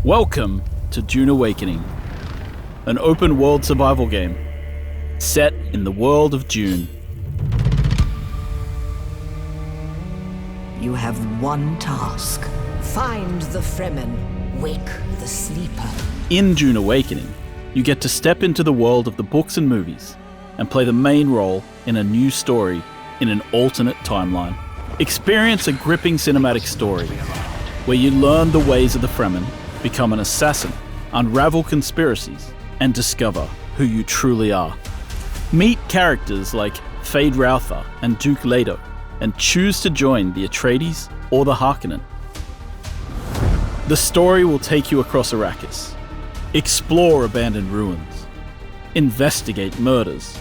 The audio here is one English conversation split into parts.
Welcome to Dune Awakening, an open-world survival game set in the world of Dune. You have one task. Find the Fremen. Wake the sleeper. In Dune Awakening, you get to step into the world of the books and movies and play the main role in a new story in an alternate timeline. Experience a gripping cinematic story where you learn the ways of the Fremen, become an assassin, unravel conspiracies, and discover who you truly are. Meet characters like Fade Routher and Duke Leto, and choose to join the Atreides or the Harkonnen. The story will take you across Arrakis, explore abandoned ruins, investigate murders,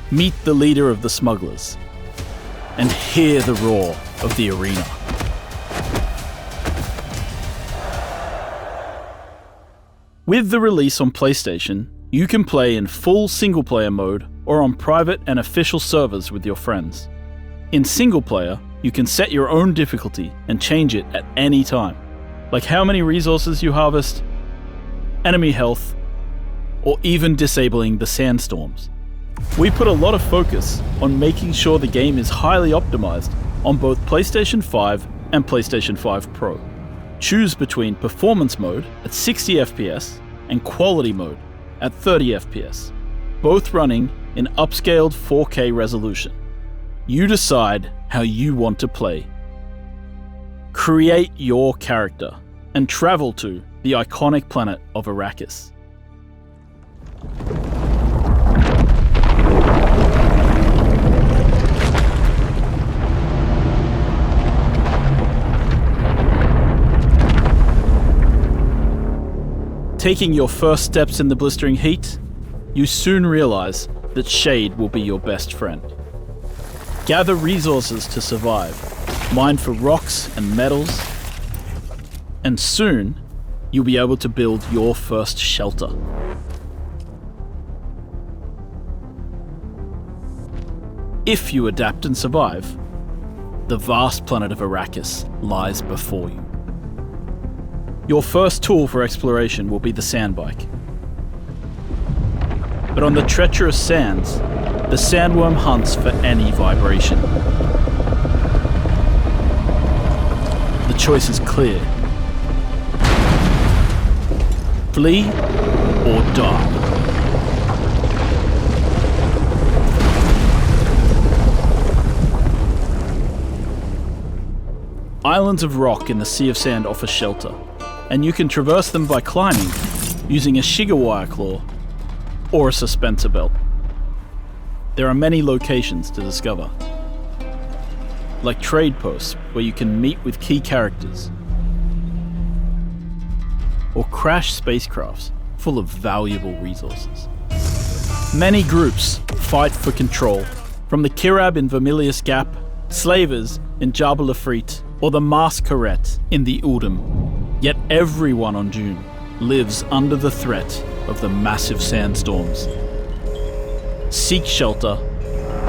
meet the leader of the smugglers, and hear the roar of the arena. With the release on PlayStation, you can play in full single-player mode or on private and official servers with your friends. In single-player, you can set your own difficulty and change it at any time, like how many resources you harvest, enemy health, or even disabling the sandstorms. We put a lot of focus on making sure the game is highly optimized on both PlayStation 5 and PlayStation 5 Pro. Choose between Performance Mode at 60 FPS and Quality Mode at 30 FPS, both running in upscaled 4K resolution. You decide how you want to play. Create your character and travel to the iconic planet of Arrakis. Taking your first steps in the blistering heat, you soon realize that shade will be your best friend. Gather resources to survive, mine for rocks and metals, and soon you'll be able to build your first shelter. If you adapt and survive, the vast planet of Arrakis lies before you. Your first tool for exploration will be the sandbike. But on the treacherous sands, the sandworm hunts for any vibration. The choice is clear. Flee or die. Islands of rock in the Sea of Sand offer shelter, and you can traverse them by climbing using a Shigawire claw or a suspensor belt. There are many locations to discover, like trade posts where you can meet with key characters, or crash spacecrafts full of valuable resources. Many groups fight for control, from the Kirab in Vermilius Gap, Slavers in Jabal Afrit, or the Masquerette in the Udum. Yet everyone on Dune lives under the threat of the massive sandstorms. Seek shelter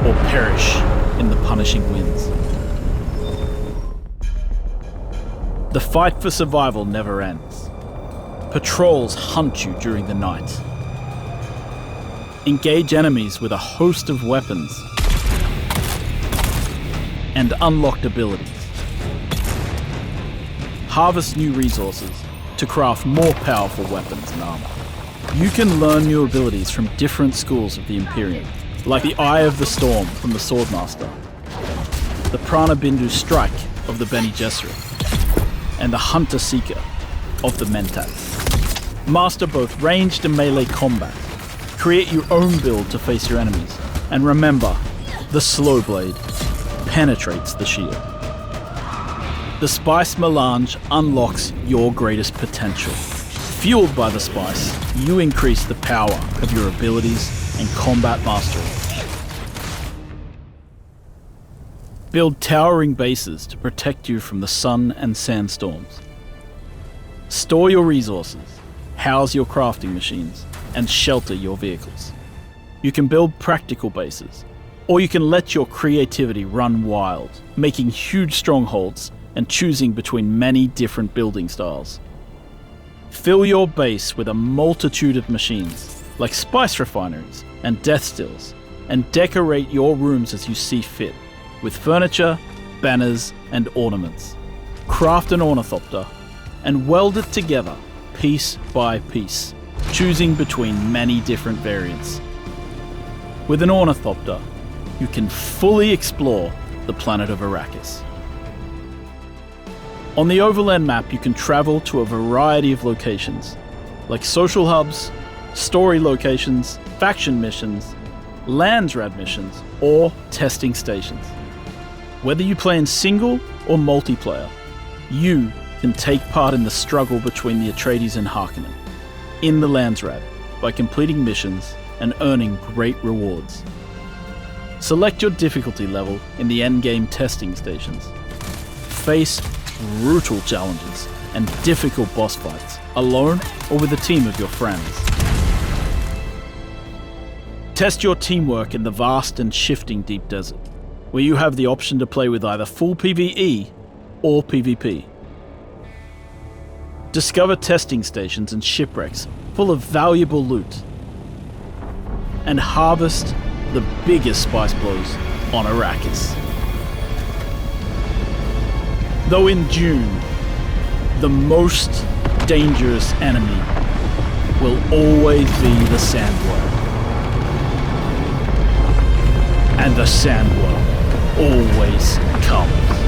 or perish in the punishing winds. The fight for survival never ends. Patrols hunt you during the night. Engage enemies with a host of weapons and unlocked abilities. Harvest new resources to craft more powerful weapons and armor. You can learn new abilities from different schools of the Imperium, like the Eye of the Storm from the Swordmaster, the Prana Bindu Strike of the Bene Gesserit, and the Hunter Seeker of the Mentat. Master both ranged and melee combat. Create your own build to face your enemies, and remember, the slow blade penetrates the shield. The Spice Melange unlocks your greatest potential. Fueled by the spice, you increase the power of your abilities and combat mastery. Build towering bases to protect you from the sun and sandstorms. Store your resources, house your crafting machines, and shelter your vehicles. You can build practical bases, or you can let your creativity run wild, making huge strongholds and choosing between many different building styles. Fill your base with a multitude of machines, like spice refineries and death stills, and decorate your rooms as you see fit, with furniture, banners, and ornaments. Craft an ornithopter, and weld it together, piece by piece, choosing between many different variants. With an ornithopter, you can fully explore the planet of Arrakis. On the overland map, you can travel to a variety of locations, like social hubs, story locations, faction missions, Landsrad missions, or testing stations. Whether you play in single or multiplayer, you can take part in the struggle between the Atreides and Harkonnen in the Landsrad by completing missions and earning great rewards. Select your difficulty level in the Endgame testing stations. Face brutal challenges and difficult boss fights, alone or with a team of your friends. Test your teamwork in the vast and shifting deep desert, where you have the option to play with either full PvE or PvP. Discover testing stations and shipwrecks full of valuable loot, and harvest the biggest spice blows on Arrakis. Though in Dune, the most dangerous enemy will always be the Sandworm. And the Sandworm always comes.